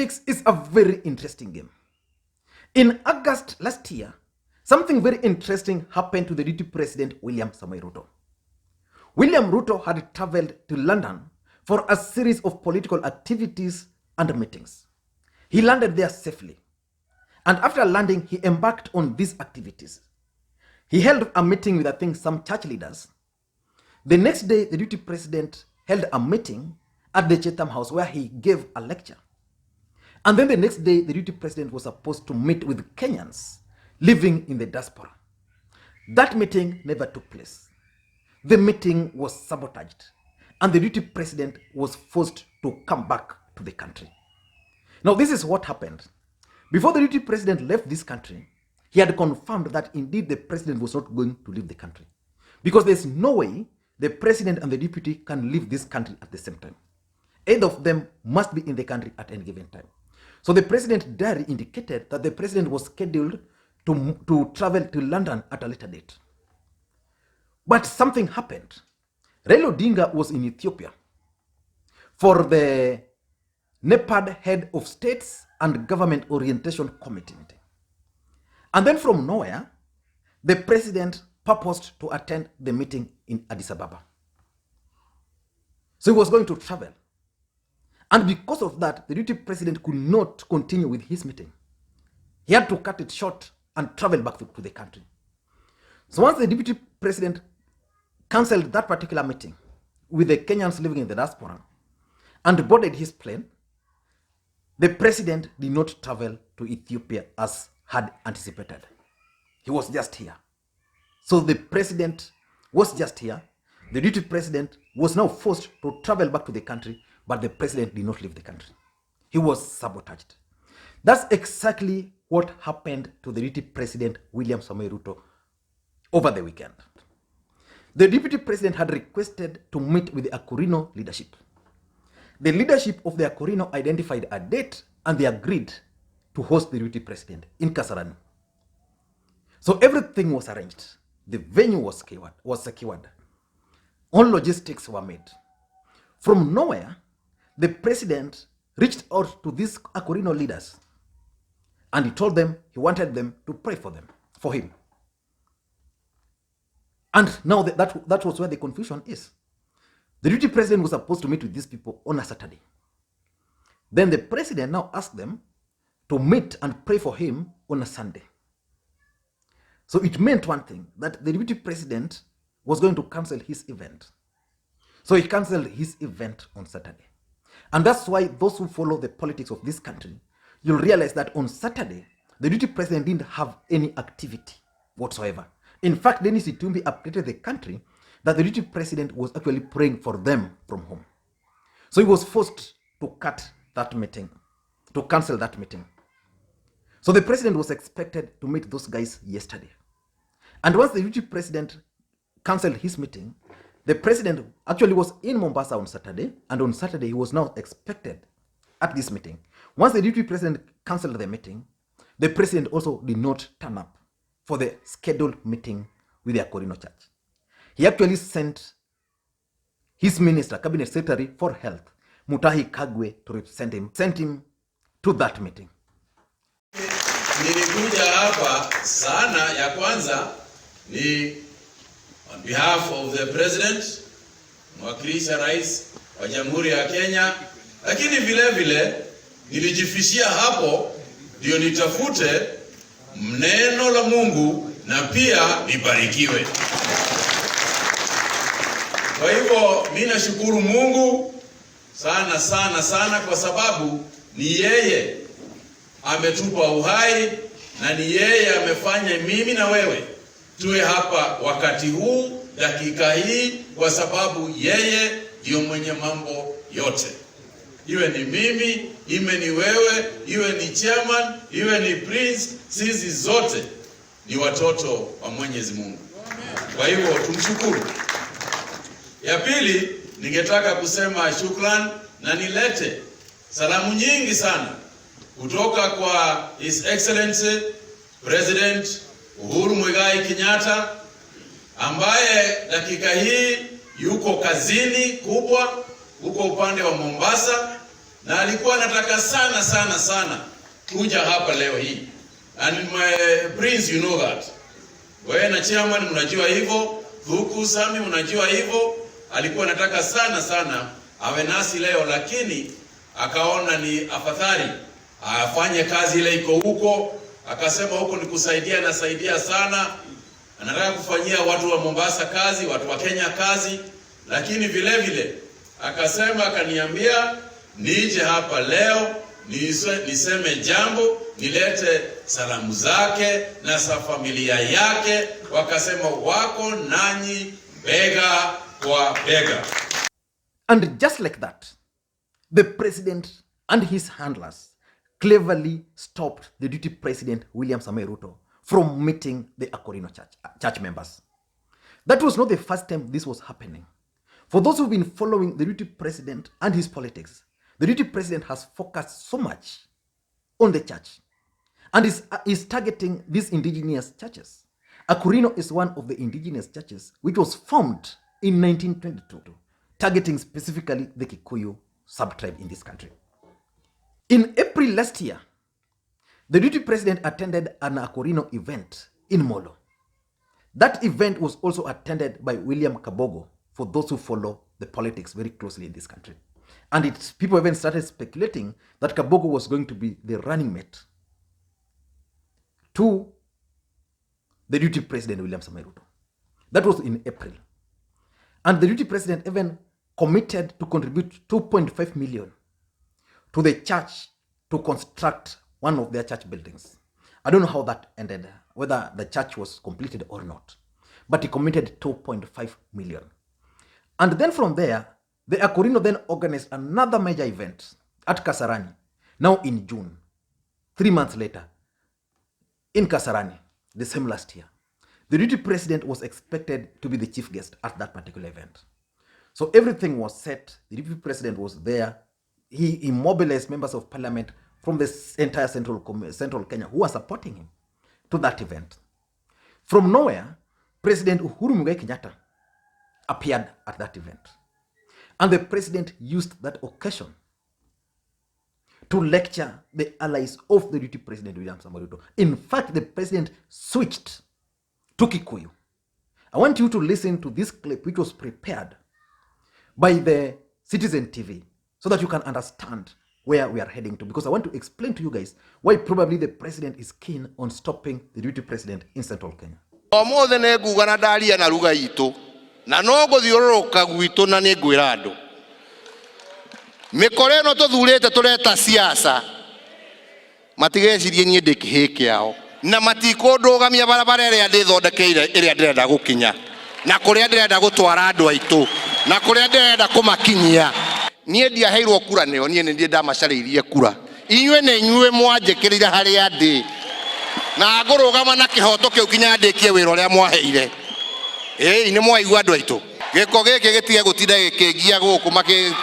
Politics is a very interesting game. In August last year, something very interesting happened to the deputy president, William Ruto. William Ruto had traveled to London for a series of political activities and meetings. He landed there safely. And after landing, he embarked on these activities. He held a meeting with, I think, some church leaders. The next day, the deputy president held a meeting at the Chatham House where he gave a lecture. And then the next day, the deputy president was supposed to meet with Kenyans living in the diaspora. That meeting never took place. The meeting was sabotaged, and the deputy president was forced to come back to the country. Now, this is what happened. Before the deputy president left this country, he had confirmed that indeed the president was not going to leave the country, because there's no way the president and the deputy can leave this country at the same time. Either of them must be in the country at any given time. So the president's diary indicated that the president was scheduled to travel to London at a later date. But something happened. Raila Odinga was in Ethiopia for the NEPAD Head of States and Government Orientation Committee meeting. And then from nowhere, the president purposed to attend the meeting in Addis Ababa. So he was going to travel. And because of that, the deputy president could not continue with his meeting. He had to cut it short and travel back to the country. So once the deputy president cancelled that particular meeting with the Kenyans living in the diaspora and boarded his plane, the president did not travel to Ethiopia as had anticipated. He was just here. So the president was just here. The deputy president was now forced to travel back to the country, but the president did not leave the country. He was sabotaged. That's exactly what happened to the deputy president, William Ruto, over the weekend. The deputy president had requested to meet with the Akorino leadership. The leadership of the Akorino identified a date and they agreed to host the deputy president in Kasarani. So everything was arranged. The venue was secured. All logistics were made. From nowhere, the president reached out to these Akorino leaders and he told them he wanted them to pray for him. And now that was where the confusion is. The deputy president was supposed to meet with these people on a Saturday. Then the president now asked them to meet and pray for him on a Sunday. So it meant one thing, that the deputy president was going to cancel his event. So he canceled his event on Saturday. And that's why those who follow the politics of this country, you'll realize that on Saturday, the deputy president didn't have any activity whatsoever. In fact, Dennis Itumbi updated the country that the deputy president was actually praying for them from home. So he was forced to cut that meeting, to cancel that meeting. So the president was expected to meet those guys yesterday. And once the deputy president canceled his meeting, the president actually was in Mombasa on Saturday, and on Saturday he was now expected at this meeting. Once the deputy president canceled the meeting, the president also did not turn up for the scheduled meeting with the Akorino church. He actually sent his minister, cabinet secretary for health, Mutahi Kagwe, to represent him, sent him to that meeting. Nilikuja hapa sana ya kwanza ni on behalf of the president, mwakilisha rais wa Jamhuri ya Kenya, lakini vile vile nilijifishia hapo ndio nitafute neno la Mungu na pia nibarikiwe. Kwa hivyo mimi nashukuru Mungu sana kwa sababu ni yeye ametupa uhai na ni yeye amefanya mimi na wewe tuwe hapa wakati huu, dakika hii, kwa sababu yeye ndio mwenye mambo yote. Iwe ni mimi, iwe ni wewe, iwe ni chairman, iwe ni prince, sisi zote ni watoto wa Mwenyezi Mungu. Kwa hivyo tumshukuru. Ya pili, ningetaka kusema shukran na nilete salamu nyingi sana kutoka kwa His Excellency President Uhuru Kenyatta, ambaye dakika hii yuko kazini kubwa huko upande wa Mombasa, na alikuwa anataka sana kuja hapa leo hii. And my prince, you know that. Wewe na chairman mnajua hivyo, Thuku Sami mnajua hivyo. Alikuwa anataka sana awe nasi leo, lakini akaona ni afadhali afanye kazi ile iko huko. Akasema huko ni kusaidia, nasaidia sana. Anataka kufanyia watu wa Mombasa kazi, watu wa Kenya kazi, lakini vile akasema, akaniambia nije hapa leo niseme jambo, nilete salamu zake na sa familia yake. Wakasema wako nanyi bega kwa bega. And just like that, the president and his handlers cleverly stopped the deputy president William Ruto from meeting the Akorino church members. That was not the first time this was happening. For those who've been following the deputy president and his politics, the deputy president has focused so much on the church and is targeting these indigenous churches. Akorino is one of the indigenous churches which was formed in 1922, targeting specifically the Kikuyu sub-tribe in this country. In April last year, the deputy president attended an Akorino event in Molo. That event was also attended by William Kabogo, for those who follow the politics very closely in this country. And people even started speculating that Kabogo was going to be the running mate to the deputy president William Ruto. That was in April. And the deputy president even committed to contribute 2.5 million to the church to construct one of their church buildings. I don't know how that ended, whether the church was completed or not, but he committed 2.5 million. And then from there, the Akorino then organized another major event at Kasarani, now in June, 3 months later, in Kasarani, the same last year. The deputy president was expected to be the chief guest at that particular event. So everything was set. The deputy president was there. He mobilized members of parliament from the entire central Kenya who were supporting him to that event. From nowhere, President Uhuru Kenyatta appeared at that event. And the president used that occasion to lecture the allies of the deputy president William Ruto. In fact, the president switched to Kikuyu. I want you to listen to this clip which was prepared by the Citizen TV so that you can understand where we are heading to, because I want to explain to you guys why probably the president is keen on stopping the deputy president in central Kenya. Omothe ne nguga na ndaria na ruga itu na no guthiururuka gwitu na ni ngwira andu mikore ino tuthurite tureta siasa matigecirie nie ndi kihiki yao na matikundugamia barabara iria ndithondekeire iria ndirenda gukinya na kuria ndirenda gutwara andu aitu na kuria ndirenda kumakinyia. Nie ndiaheirwo kura neo, nie ni ndamacariirie kura. Inywe ne inywe mwanjikirire haria ndi na ngurugama na kihoto kiu kinya ndikie wira uria mwaheire. Ni mwaigua andu aitu giko giki gitige gutinda gikingia guku maki.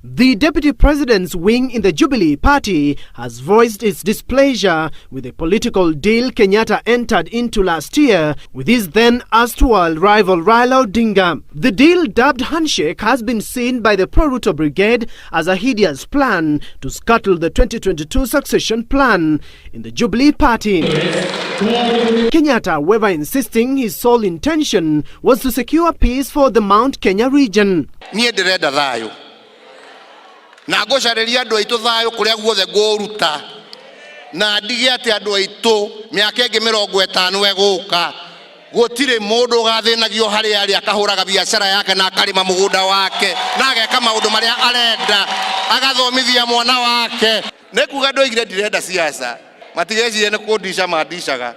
The Deputy President's wing in the Jubilee Party has voiced its displeasure with the political deal Kenyatta entered into last year with his then erstwhile rival Raila Odinga. The deal, dubbed Handshake, has been seen by the pro-Ruto brigade as a hideous plan to scuttle the 2022 succession plan in the Jubilee Party. Kenyatta, however, insisting his sole intention was to secure peace for the Mount Kenya region. Na ngocariria andu aitu thayo kuria guothe nguruta na ndige ati andu aitu miaka ingi 50 eguka gutire mundu gathinagio hari ari akahuraga biashara yake na akarima mugunda wake na ageka maundu maria arenda agathomithia mwana wake. Nikuga ndoigire ndirenda siasa matigecirie ni kundisha mandishaga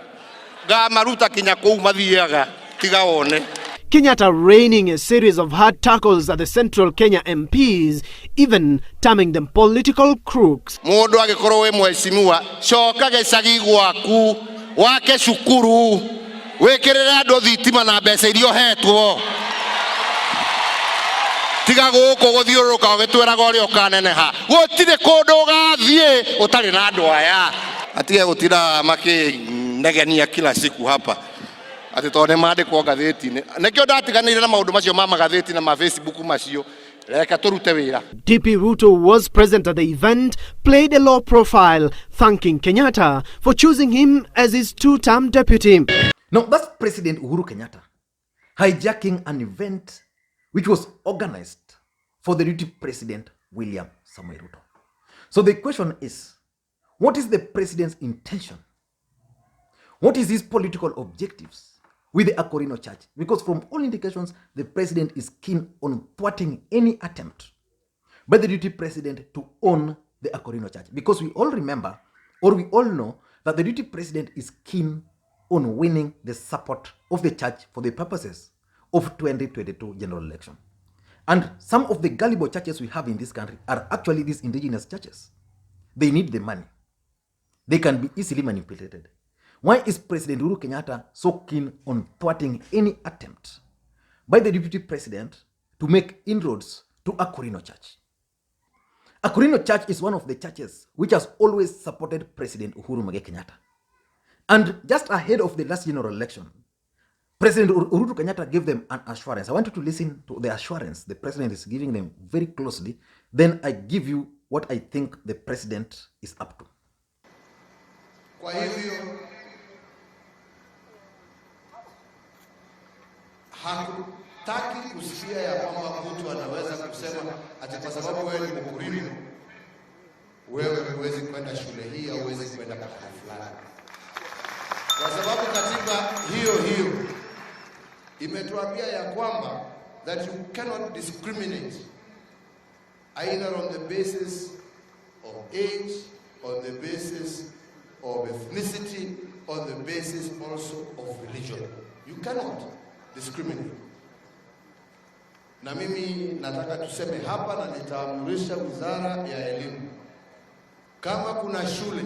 ga maruta kinya kou mathiaga tiga wone. Kenyatta raining a series of hard tackles at the central Kenya MPs, even terming them political crooks. Mundu agikorwo we mheshimiwa coka gicagi gwaku wake cukuru wikirire andu thitima na mbeca irio hetwo tiga guku guthiuruka ugitwiraga uria ukaneneha gutire kundu gathie utari na andu aya atige gutira makinegenia kila siku hapa ati tone maandikwo gatheti-ini nikio ndatiganire na maundu macio ma magatheti na ma Facebook macio Reka turute wira. DP Ruto was present at the event, played a low profile, thanking Kenyatta for choosing him as his two-term deputy. Now, that's President Uhuru Kenyatta hijacking an event which was organized for the deputy president, William Ruto. So the question is, what is the president's intention? What is his political objectives with the Akorino church? Because from all indications, the president is keen on thwarting any attempt by the deputy president to own the Akorino church. Because we all remember, or we all know, that the deputy president is keen on winning the support of the church for the purposes of 2022 general election. And some of the gullible churches we have in this country are actually these indigenous churches. They need the money. They can be easily manipulated. Why is President Uhuru Kenyatta so keen on thwarting any attempt by the deputy president to make inroads to Akorino Church? Akorino Church is one of the churches which has always supported President Uhuru Kenyatta. And just ahead of the last general election, President Uhuru Kenyatta gave them an assurance. I want you to listen to the assurance the president is giving them very closely. Then I give you what I think the president is up to. Kwa hivyo hakutaki kusikia ya kwamba mtu anaweza kusema ati kwa sababu wewe ni Mkurino wewe huwezi kwenda shule hii au huwezi kwenda mahali fulani. Kwa sababu katiba hiyo imetuambia ya kwamba that you cannot discriminate either on the basis of age, on the basis of ethnicity, on the basis also of religion. You cannot discriminate. Na mimi nataka tuseme hapa na nitaamurisha Wizara ya Elimu, kama kuna shule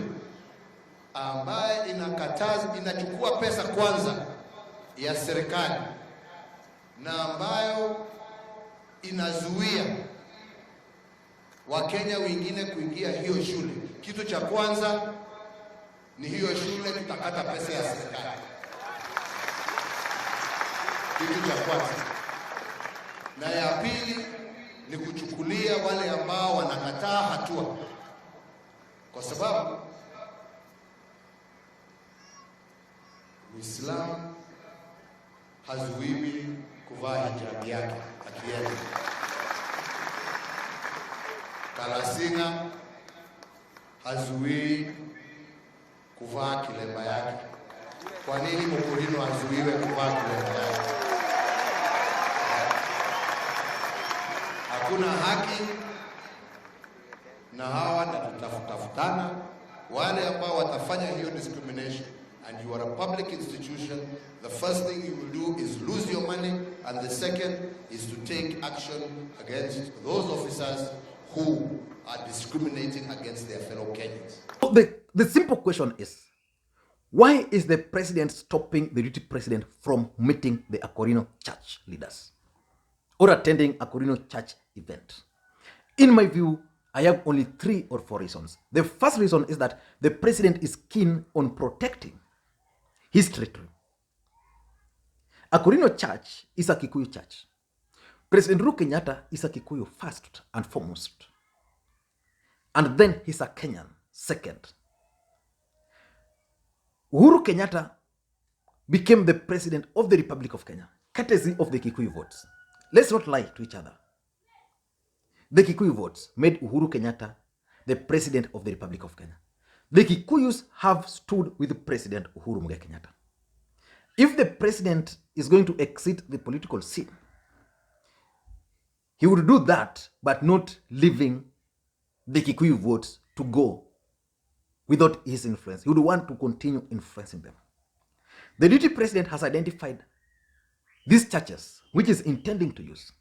ambaye inachukua pesa kwanza ya serikali na ambayo inazuia Wakenya wengine kuingia hiyo shule, kitu cha kwanza ni hiyo shule tutakata pesa ya serikali. Kitu cha kwanza. Na ya pili ni kuchukulia wale ambao wanakataa hatua. Kwa sababu Uislamu hazuiwi kuvaa hijab yake akienda. Kalasinga hazuiwi kuvaa kilemba yake. Kwa nini Mkurino hazuiwe kuvaa kilemba yake? Hakuna haki na hawa na tutafutana wale ambao watafanya hiyo discrimination. And you are a public institution, the first thing you will do is lose your money, and the second is to take action against those officers who are discriminating against their fellow Kenyans. The simple question is, why is the president stopping the deputy president from meeting the Akorino church leaders or attending Akorino church event? In my view, I have only 3 or 4 reasons. The first reason is that the president is keen on protecting his territory. Akorino church is a Kikuyu church. President Uhuru Kenyatta is a Kikuyu first and foremost. And then he's a Kenyan second. Uhuru Kenyatta became the president of the Republic of Kenya, courtesy of the Kikuyu votes. Let's not lie to each other. The Kikuyu votes made Uhuru Kenyatta the president of the Republic of Kenya. The Kikuyus have stood with President Uhuru Kenyatta. If the president is going to exit the political scene, he would do that, but not leaving the Kikuyu votes to go without his influence. He would want to continue influencing them. The deputy president has identified these churches, which is intending to use.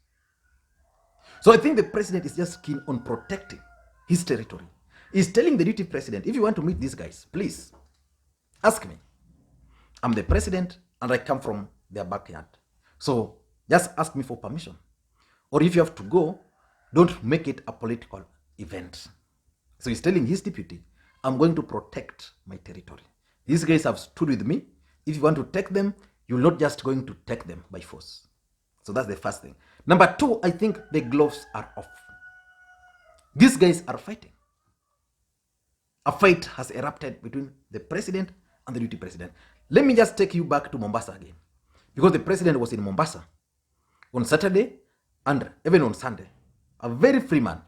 So I think the president is just keen on protecting his territory. He's telling the deputy president, if you want to meet these guys, please ask me. I'm the president and I come from their backyard. So just ask me for permission. Or if you have to go, don't make it a political event. So he's telling his deputy, I'm going to protect my territory. These guys have stood with me. If you want to take them, you're not just going to take them by force. So that's the first thing. Number two, I think the gloves are off. These guys are fighting. A fight has erupted between the president and the deputy president. Let me just take you back to Mombasa again, because the president was in Mombasa on Saturday and even on Sunday, a very free man.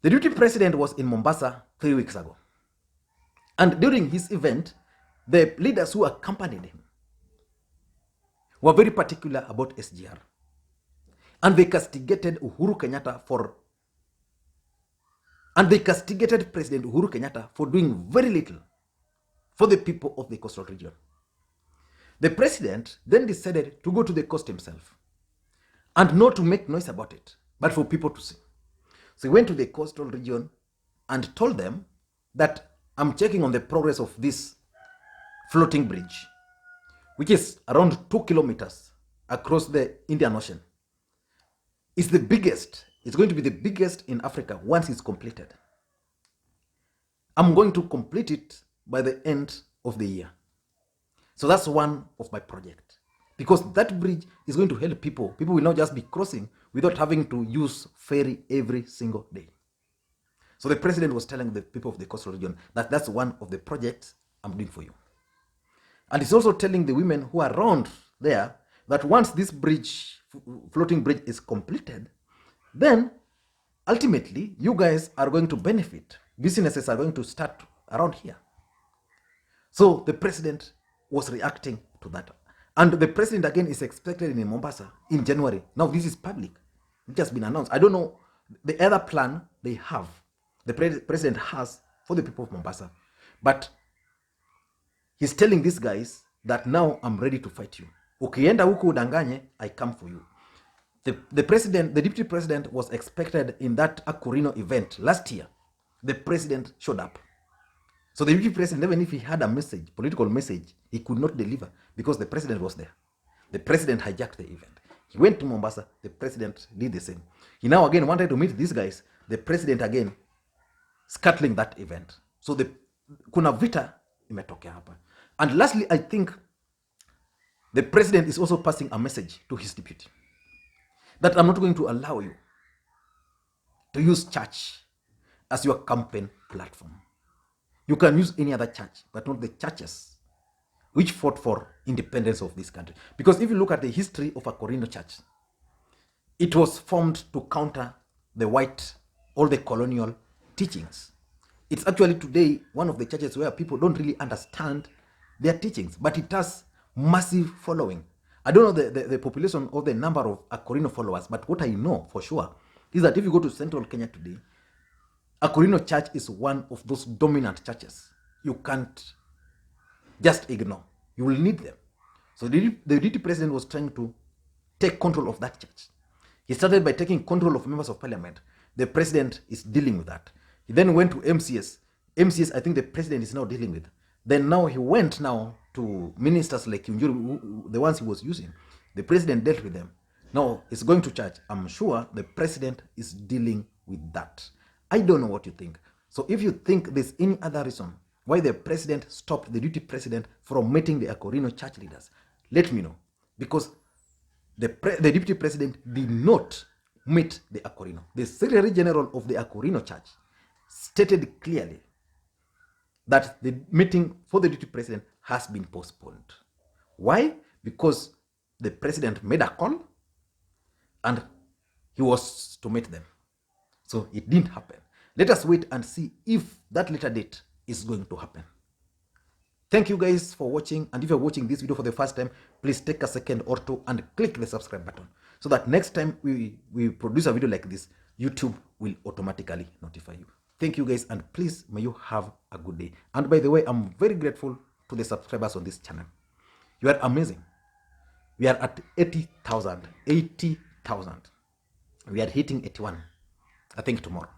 The deputy president was in Mombasa 3 weeks ago. And during his event, the leaders who accompanied him were very particular about SGR. And they castigated Uhuru Kenyatta President Uhuru Kenyatta for doing very little for the people of the coastal region. The president then decided to go to the coast himself and not to make noise about it, but for people to see. So he went to the coastal region and told them that I'm checking on the progress of this floating bridge, which is around 2 kilometers across the Indian Ocean. It's the biggest. It's going to be the biggest in Africa once it's completed. I'm going to complete it by the end of the year. So that's one of my projects. Because that bridge is going to help people. People will not just be crossing without having to use ferry every single day. So the president was telling the people of the coastal region that that's one of the projects I'm doing for you. And he's also telling the women who are around there that once this bridge, floating bridge, is completed, then ultimately you guys are going to benefit. Businesses are going to start around here. So the president was reacting to that. And the president again is expected in Mombasa in January. Now this is public. It has been announced. I don't know the other plan they have, the president has for the people of Mombasa. But he's telling these guys that now I'm ready to fight you. Ukienda huku udanganye, I come for you. The president, the deputy president was expected in that Akorino event last year. The president showed up. So the deputy president, even if he had a message, political message, he could not deliver because the president was there. The president hijacked the event. He went to Mombasa, the president did the same. He now again wanted to meet these guys, the president again scuttling that event. So kuna vita imetokea hapa. And lastly, I think the president is also passing a message to his deputy that I'm not going to allow you to use church as your campaign platform. You can use any other church, but not the churches which fought for independence of this country. Because if you look at the history of Akorino Church, it was formed to counter the all the colonial teachings. It's actually today one of the churches where people don't really understand their teachings, but it has massive following. I don't know the population or the number of Akorino followers, but what I know for sure is that if you go to central Kenya today, Akorino Church is one of those dominant churches. You can't just ignore. You will need them. So the deputy president was trying to take control of that church. He started by taking control of members of parliament. The president is dealing with that. He then went to MCS. MCS, I think the president is now dealing with. Then now he went now to ministers like Kinjuru, the ones he was using. The president dealt with them. Now it's going to church. I'm sure the president is dealing with that. I don't know what you think. So if you think there's any other reason why the president stopped the deputy president from meeting the Akorino church leaders, let me know. Because the deputy president did not meet the Akorino. The Secretary General of the Akorino church stated clearly that the meeting for the deputy president has been postponed. Why? Because the president made a call and he was to meet them. So it didn't happen. Let us wait and see if that later date is going to happen. Thank you guys for watching. And if you're watching this video for the first time, please take a second or two and click the subscribe button so that next time we produce a video like this, YouTube will automatically notify you. Thank you guys, and please may you have a good day. And by the way, I'm very grateful to the subscribers on this channel. You are amazing. We are at 80,000. 80,000. We are hitting 81. I think tomorrow.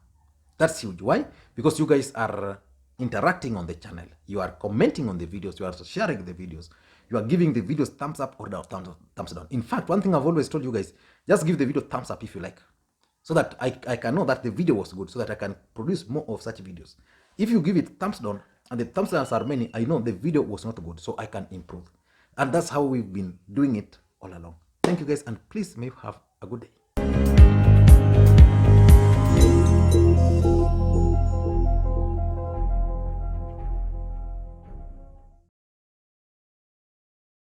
That's huge. Why? Because you guys are interacting on the channel. You are commenting on the videos. You are sharing the videos. You are giving the videos thumbs up or down, thumbs down. In fact, one thing I've always told you guys, just give the video thumbs up if you like, so that I can know that the video was good, so that I can produce more of such videos. If you give it thumbs down and the thumbs downs are many, I know the video was not good, so I can improve. And that's how we've been doing it all along. Thank you guys, and please may you have a good day.